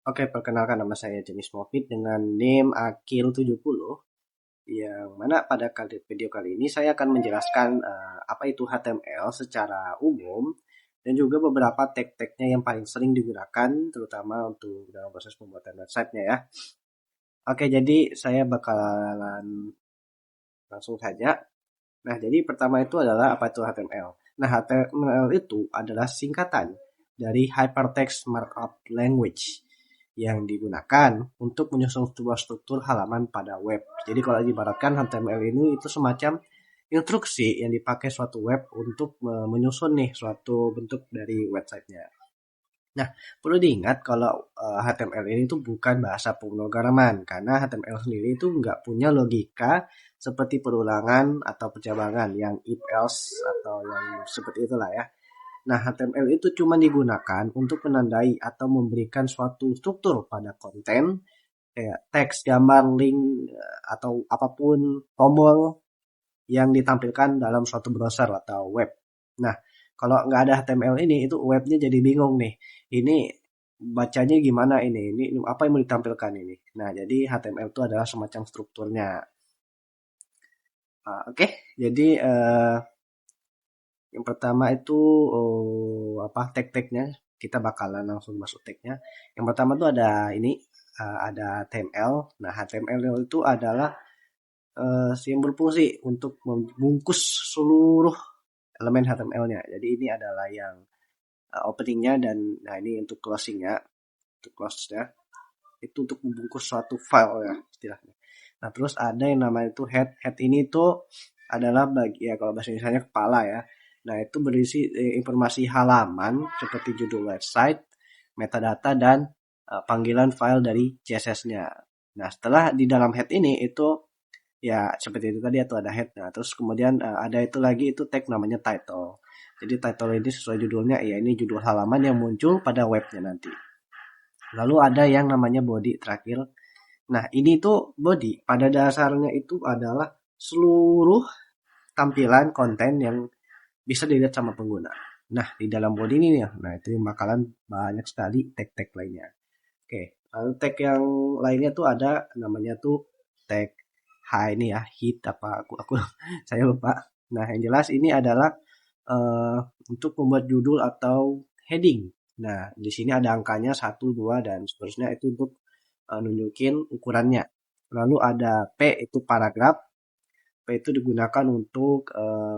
Oke, perkenalkan nama saya Jenis Mofid dengan name Akil70, yang mana pada video kali ini saya akan menjelaskan apa itu HTML secara umum dan juga beberapa tag-tagnya yang paling sering digunakan terutama untuk dalam proses pembuatan websitenya ya. Oke, jadi saya bakalan langsung saja. Nah, jadi pertama itu adalah apa itu HTML. Nah, HTML itu adalah singkatan dari Hypertext Markup Language yang digunakan untuk menyusun sebuah struktur halaman pada web. Jadi kalau diibaratkan HTML ini itu semacam instruksi yang dipakai suatu web untuk menyusun nih suatu bentuk dari websitenya. Nah, perlu diingat kalau HTML ini tuh bukan bahasa pemrograman karena HTML sendiri itu nggak punya logika seperti perulangan atau pencabangan yang if else atau yang seperti itulah ya. Nah, HTML itu cuma digunakan untuk menandai atau memberikan suatu struktur pada konten kayak teks, gambar, link, atau apapun tombol yang ditampilkan dalam suatu browser atau web. Nah, kalau nggak ada HTML ini, itu webnya jadi bingung nih. Ini bacanya gimana ini apa yang mau ditampilkan ini. Nah, jadi HTML itu adalah semacam strukturnya. Oke, jadi yang pertama itu apa tag-tagnya. Kita bakalan langsung masuk tagnya. Yang pertama tuh ada ini, ada HTML. Nah, HTML itu adalah yang berfungsi untuk membungkus seluruh elemen HTML-nya. Jadi ini adalah yang openingnya dan nah ini untuk closingnya, untuk close-nya itu untuk membungkus suatu file ya istilahnya. Nah terus ada yang namanya itu head. Head ini tuh adalah bagi ya kalau bahasa Indonesia kepala ya. Nah itu berisi informasi halaman seperti judul website, metadata dan panggilan file dari CSS-nya. Nah setelah di dalam head ini itu ya seperti itu tadi atau ada head. Nah terus kemudian ada itu lagi itu tag namanya title. Jadi title ini sesuai judulnya ya ini judul halaman yang muncul pada webnya nanti. Lalu ada yang namanya body terakhir. Nah ini tuh body pada dasarnya itu adalah seluruh tampilan konten yang bisa dilihat sama pengguna. Nah di dalam body ini ya, nah itu yang bakalan banyak sekali tag-tag lainnya. Oke, lalu tag yang lainnya tuh ada namanya tuh tag ini ya hit apa aku saya lupa. Nah yang jelas ini adalah eh, untuk membuat judul atau heading. Nah di sini ada angkanya satu 2 dan seterusnya itu untuk nunjukin ukurannya. Lalu ada P itu paragraf. P itu digunakan untuk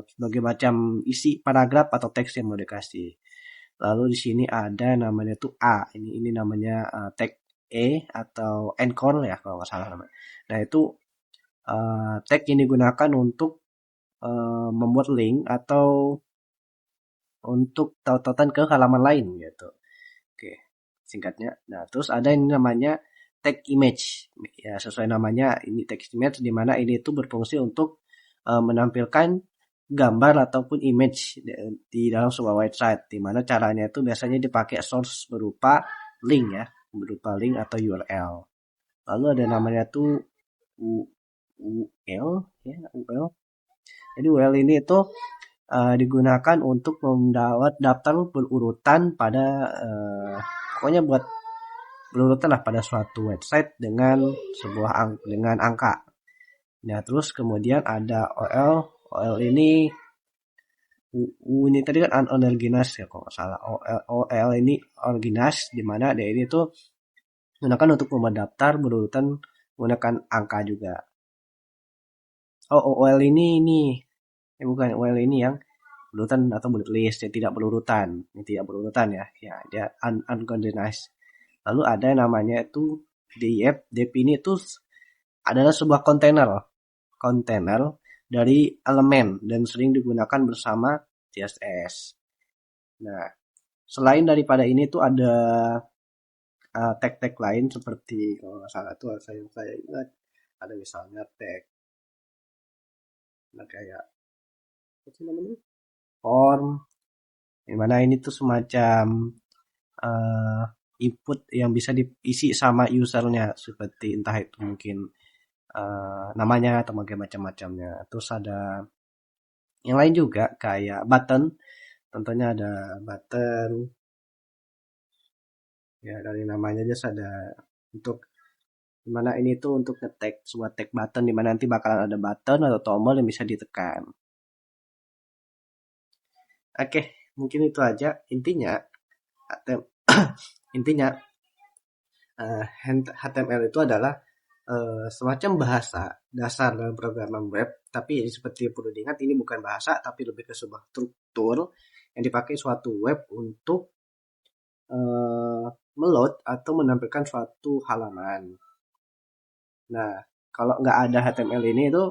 sebagai macam isi paragraf atau teks yang mau dikasih. Lalu di sini ada namanya tuh A. Ini namanya tag E atau encore ya kalau nggak salah namanya. Nah itu tag yang digunakan untuk membuat link atau untuk tautan ke halaman lain gitu. Oke, singkatnya. Nah, terus ada yang namanya tag image. Ya, sesuai namanya ini tag image di mana ini itu berfungsi untuk menampilkan gambar ataupun image di dalam sebuah website. Di mana caranya itu biasanya dipakai source berupa link ya, berupa link atau URL. Lalu ada namanya tuh UL ya, UL. Jadi UL ini itu digunakan untuk membuat daftar berurutan pada pokoknya buat berurutan lah pada suatu website dengan sebuah dengan angka. Nah, terus kemudian ada OL. OL ini ini tadi kan unorganized ya kalau nggak salah. OL ini organized di mana dia ini tuh gunakan untuk membuat daftar berurutan menggunakan angka juga. Oh, OL ini bukan OL ini yang berurutan atau bullet list yang tidak berurutan, ya. Ya, dia unorganized. Lalu ada yang namanya itu DF. DF ini itu adalah sebuah kontainer dari elemen dan sering digunakan bersama CSS. Nah, selain daripada ini tuh ada tag-tag lain seperti kalau nggak salah tuh saya ingat ada misalnya tag kayak apa sih namanya form, di mana ini tuh semacam eh, input yang bisa diisi sama usernya seperti entah itu mungkin namanya atau macam-macamnya. Terus ada yang lain juga kayak button, tentunya ada button Ya dari namanya aja ada untuk dimana ini tuh untuk ngetek sebuah tag button dimana nanti bakalan ada button atau tombol yang bisa ditekan. Oke, mungkin itu aja intinya. Intinya HTML itu adalah semacam bahasa dasar dalam programan web, tapi seperti yang perlu diingat ini bukan bahasa tapi lebih ke sebuah struktur yang dipakai suatu web untuk eh, meload atau menampilkan suatu halaman. Nah, kalau nggak ada HTML ini itu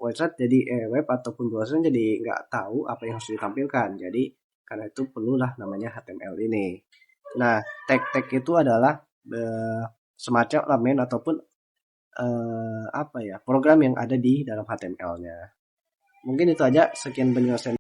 website jadi web ataupun browser jadi nggak tahu apa yang harus ditampilkan. Jadi karena itu perlulah namanya HTML ini. Nah, tag-tag itu adalah eh, semacam elemen ataupun apa ya program yang ada di dalam HTML-nya. Mungkin itu aja sekian penjelasan.